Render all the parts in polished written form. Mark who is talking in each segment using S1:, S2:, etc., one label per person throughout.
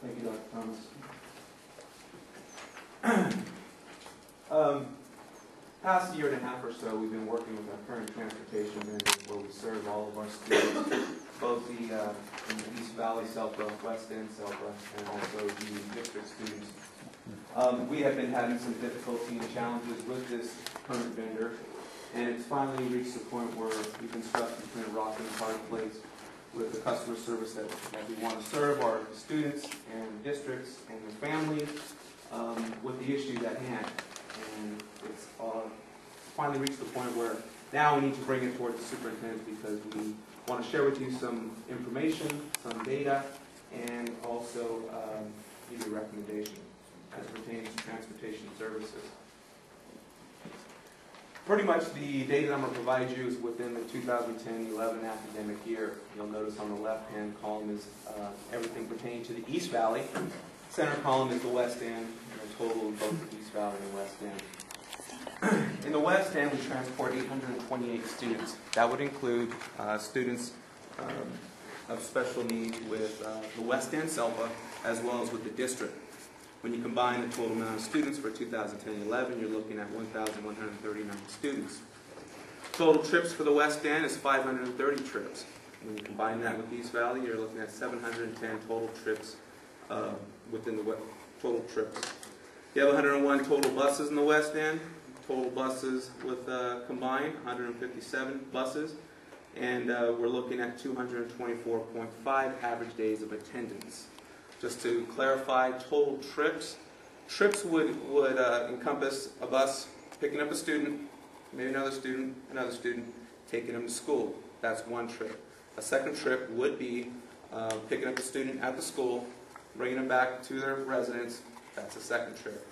S1: Thank you, Dr. Thomas. Past year and a half or so, we've been working with our current transportation vendors where we serve all of our students, both the East Valley SELPA, West End SELPA, and also the district students. We have been having some difficulty and challenges with this current vendor, and it's finally reached the point where we've been stuck between a rock and a hard place with the customer service that we want to serve our students and districts and their families with the issues at hand. And it's finally reached the point where now we need to bring it towards the superintendent because we want to share with you some information, some data, and also give you a recommendation as pertains to transportation services. Pretty much the data I'm going to provide you is within the 2010-11 academic year. You'll notice on the left-hand column is everything pertaining to the East Valley. Center column is the West End, and the total of both the East Valley and West End. In the West End, we transport 828 students. That would include students of special needs with the West End SELPA as well as with the district. When you combine the total amount of students for 2010-11, you're looking at 1,139 students. Total trips for the West End is 530 trips. When you combine that with East Valley, you're looking at 710 total trips within the total trips. You have 101 total buses in the West End. Total buses with combined 157 buses, and we're looking at 224.5 average days of attendance. Just to clarify, total trips would encompass a bus picking up a student, maybe another student, taking them to school. That's one trip. A second trip would be picking up a student at the school, bringing them back to their residence. That's a second trip.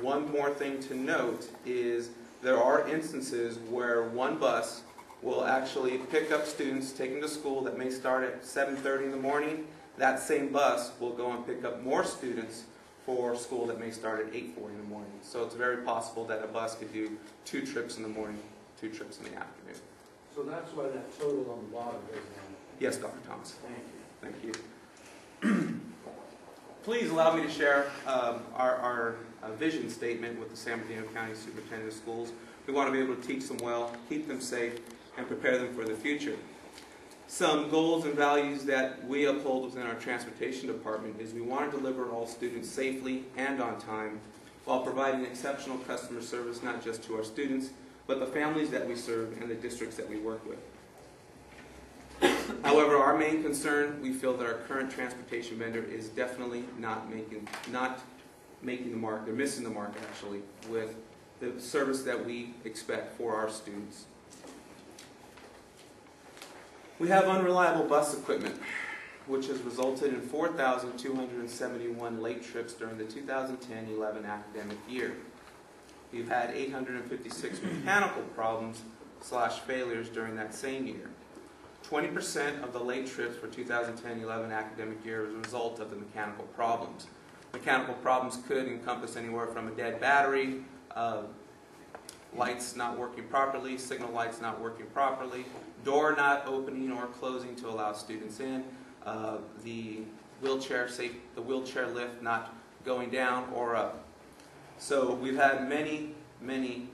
S1: One more thing to note is there are instances where one bus will actually pick up students, take them to school that may start at 7:30 in the morning. That same bus will go and pick up more students for school that may start at 8:40 in the morning. So it's very possible that a bus could do 2 trips in the morning, 2 trips in the afternoon.
S2: So that's why that total on the bottom goes down.
S1: Yes, Dr. Thomas.
S2: Thank you.
S1: Thank you. Please allow me to share our vision statement with the San Bernardino County Superintendent of Schools. We want to be able to teach them well, keep them safe, and prepare them for the future. Some goals and values that we uphold within our transportation department is we want to deliver all students safely and on time while providing exceptional customer service not just to our students, but the families that we serve and the districts that we work with. However, our main concern, we feel that our current transportation vendor is definitely not making the mark. They're missing the mark, actually, with the service that we expect for our students. We have unreliable bus equipment, which has resulted in 4,271 late trips during the 2010-11 academic year. We've had 856 mechanical problems / failures during that same year. 20% of the late trips for 2010-11 academic year is a result of the mechanical problems. Mechanical problems could encompass anywhere from a dead battery, lights not working properly, signal lights not working properly, door not opening or closing to allow students in, the wheelchair lift not going down or up. So we've had many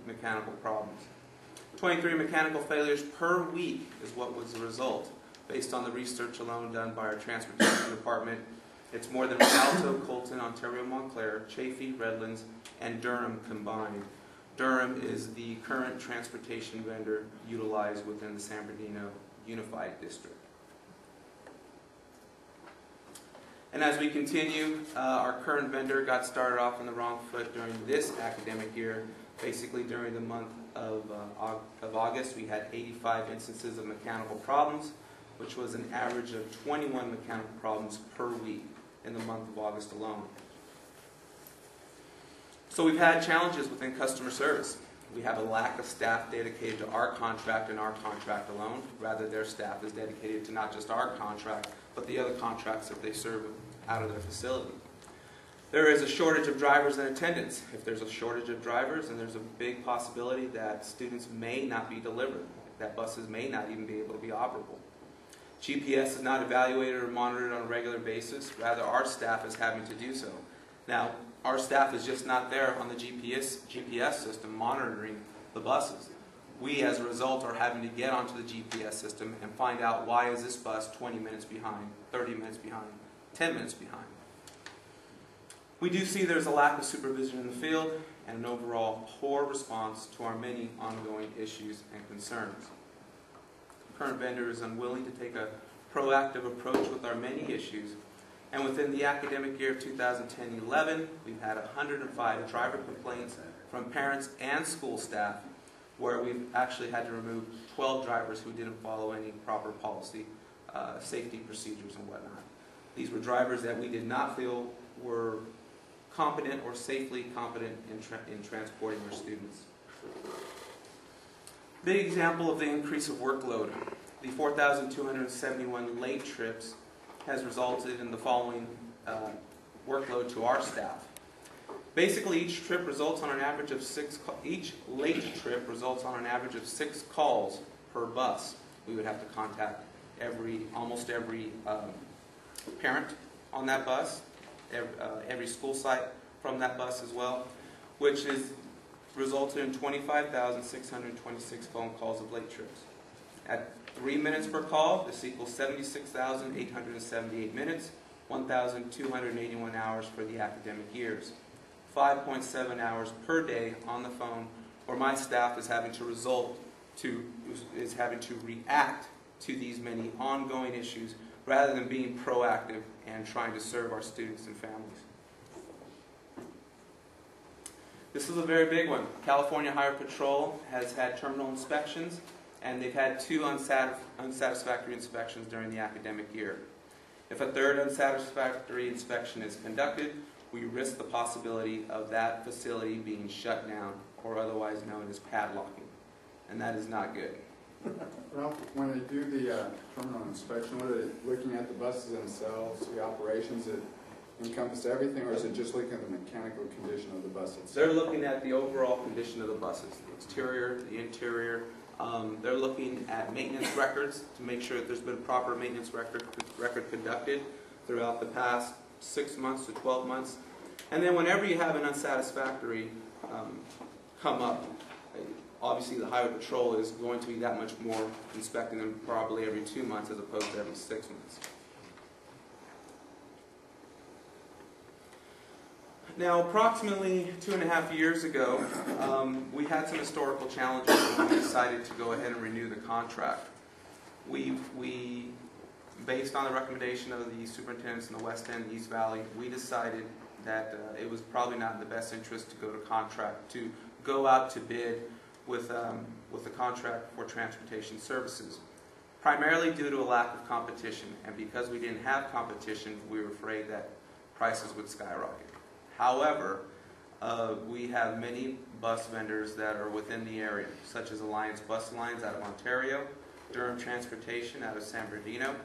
S1: mechanical problems. 23 mechanical failures per week is what was the result. Based on the research alone done by our transportation department, it's more than Rialto, Colton, Ontario, Montclair, Chaffey, Redlands, and Durham combined. Durham is the current transportation vendor utilized within the San Bernardino Unified District. And as we continue, our current vendor got started off on the wrong foot during this academic year. Basically, during the month of August, we had 85 instances of mechanical problems, which was an average of 21 mechanical problems per week in the month of August alone. So we've had challenges within customer service. We have a lack of staff dedicated to our contract and our contract alone. Rather, their staff is dedicated to not just our contract, but the other contracts that they serve out of their facility. There is a shortage of drivers and attendants. If there's a shortage of drivers, then there's a big possibility that students may not be delivered, that buses may not even be able to be operable. GPS is not evaluated or monitored on a regular basis. Rather, our staff is having to do so. Now, our staff is just not there on the GPS system monitoring the buses. We, as a result, are having to get onto the GPS system and find out why is this bus 20 minutes behind, 30 minutes behind, 10 minutes behind. We do see there's a lack of supervision in the field and an overall poor response to our many ongoing issues and concerns. The current vendor is unwilling to take a proactive approach with our many issues, and within the academic year of 2010-11, we've had 105 driver complaints from parents and school staff, where we've actually had to remove 12 drivers who didn't follow any proper policy, safety procedures and whatnot. These were drivers that we did not feel were competent or safely competent in transporting our students. Big example of the increase of workload. The 4,271 late trips has resulted in the following workload to our staff. Basically, each late trip results on an average of 6 calls per bus. We would have to contact almost every parent on that bus, every school site from that bus as well, which has resulted in 25,626 phone calls of late trips. At 3 minutes per call, this equals 76,878 minutes, 1,281 hours for the academic years. 5.7 hours per day on the phone, where my staff is having to react to these many ongoing issues rather than being proactive and trying to serve our students and families. This is a very big one. California Highway Patrol has had terminal inspections, and they've had 2 unsatisfactory inspections during the academic year. If a third unsatisfactory inspection is conducted, we risk the possibility of that facility being shut down, or otherwise known as padlocking, and that is not good.
S3: Ralph, when they do the terminal inspection, what are they looking at? The buses themselves, the operations, it encompass everything, or is it just looking at the mechanical condition of the bus itself?
S1: They're looking at the overall condition of the buses, the exterior, the interior. They're looking at maintenance records to make sure that there's been a proper maintenance record conducted throughout the past 6 months to 12 months. And then whenever you have an unsatisfactory come up, obviously the Highway Patrol is going to be that much more inspecting them probably every 2 months as opposed to every 6 months. Now, approximately 2.5 years ago, we had some historical challenges when we decided to go ahead and renew the contract. We based on the recommendation of the superintendents in the West End and East Valley, we decided that it was probably not in the best interest to go out to bid with a contract for transportation services, primarily due to a lack of competition. And because we didn't have competition, we were afraid that prices would skyrocket. However, we have many bus vendors that are within the area, such as Alliance Bus Lines out of Ontario, Durham Transportation out of San Bernardino,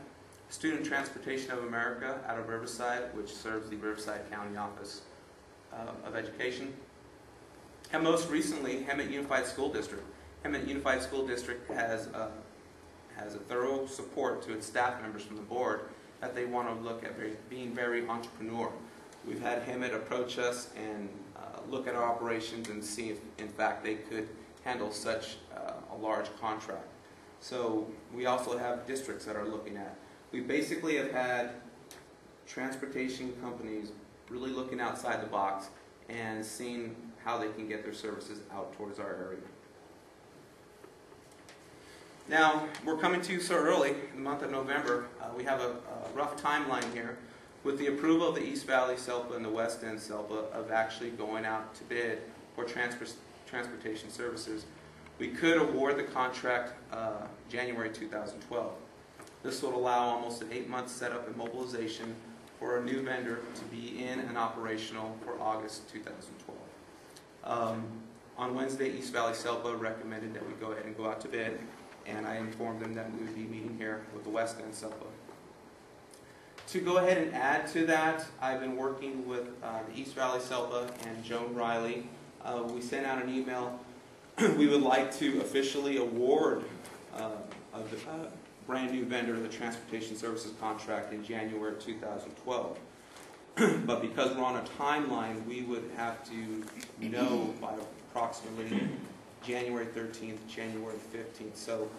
S1: Student Transportation of America out of Riverside, which serves the Riverside County Office of Education, and most recently, Hemet Unified School District. Hemet Unified School District has a thorough support to its staff members from the board that they want to look at being very entrepreneurial. We've had Hemet approach us and look at our operations and see if, in fact, they could handle such a large contract. So we also have districts that are looking at. We basically have had transportation companies really looking outside the box and seeing how they can get their services out towards our area. Now, we're coming to you so early, in the month of November. We have a rough timeline here. With the approval of the East Valley SELPA and the West End SELPA of actually going out to bid for transportation services, we could award the contract January 2012. This would allow almost an 8-month setup and mobilization for a new vendor to be in and operational for August 2012. On Wednesday, East Valley SELPA recommended that we go ahead and go out to bid, and I informed them that we would be meeting here with the West End SELPA. To go ahead and add to that, I've been working with the East Valley SELPA and Joan Riley. We sent out an email. We would like to officially award brand new vendor of the transportation services contract in January of 2012. But because we're on a timeline, we would have to know by approximately January 13th, January 15th. So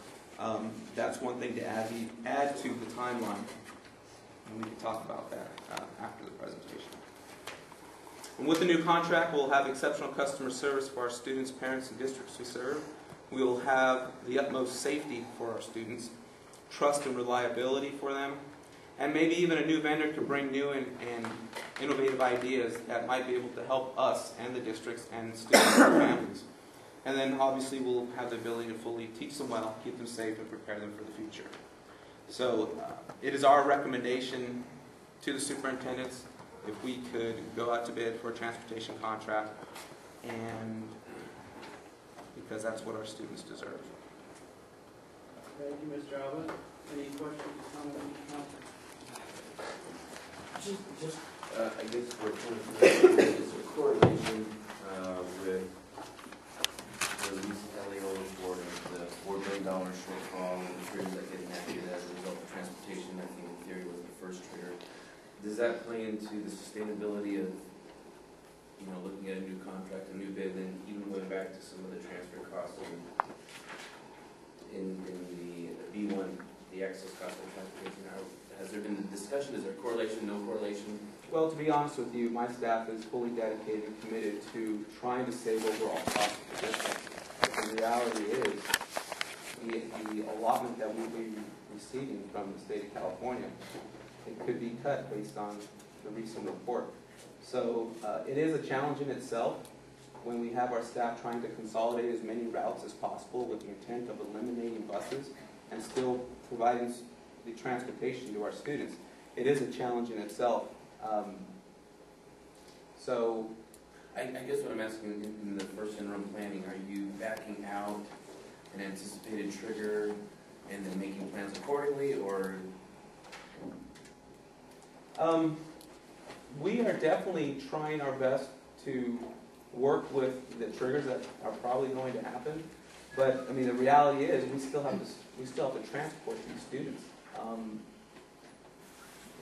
S1: that's one thing to add to the timeline, and we can talk about that after the presentation. And with the new contract, we'll have exceptional customer service for our students, parents, and districts we serve. We will have the utmost safety for our students, trust and reliability for them, and maybe even a new vendor to bring new and innovative ideas that might be able to help us and the districts and students and their families. And then obviously we'll have the ability to fully teach them well, keep them safe, and prepare them for the future. So it is our recommendation to the superintendents if we could go out to bid for a transportation contract, and because that's what our students deserve.
S4: Thank you, Mr. Alba. Any questions, comments?
S5: I guess for is a correlation with the recent LAO report of the $4 billion shortfall and the triggers that get enacted as a result of transportation. I think in theory was the first trigger. Does that play into the sustainability of, looking at a new contract, a new bid, and even going back to some of the transfer costs in the B1, the excess cost of transportation? Has there been a discussion? Is there correlation, no correlation?
S1: Well, to be honest with you, my staff is fully dedicated and committed to trying to save overall costs of the district. But the reality is, the allotment that we'll be receiving from the state of California, it could be cut based on the recent report. So it is a challenge in itself when we have our staff trying to consolidate as many routes as possible with the intent of eliminating buses and still providing the transportation to our students. It is a challenge in itself. So
S5: I guess what I'm asking in the first interim planning, are you backing out an anticipated trigger and then making plans accordingly, or?
S1: We are definitely trying our best to work with the triggers that are probably going to happen. But I mean, the reality is we still have to transport these students.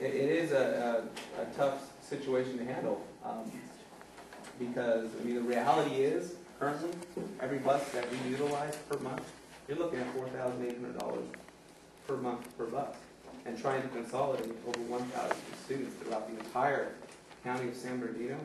S1: It is a tough situation to handle because I mean the reality is currently every bus that we utilize per month, you're looking at $4,800 per month per bus, and trying to consolidate over 1,000 students throughout the entire county of San Bernardino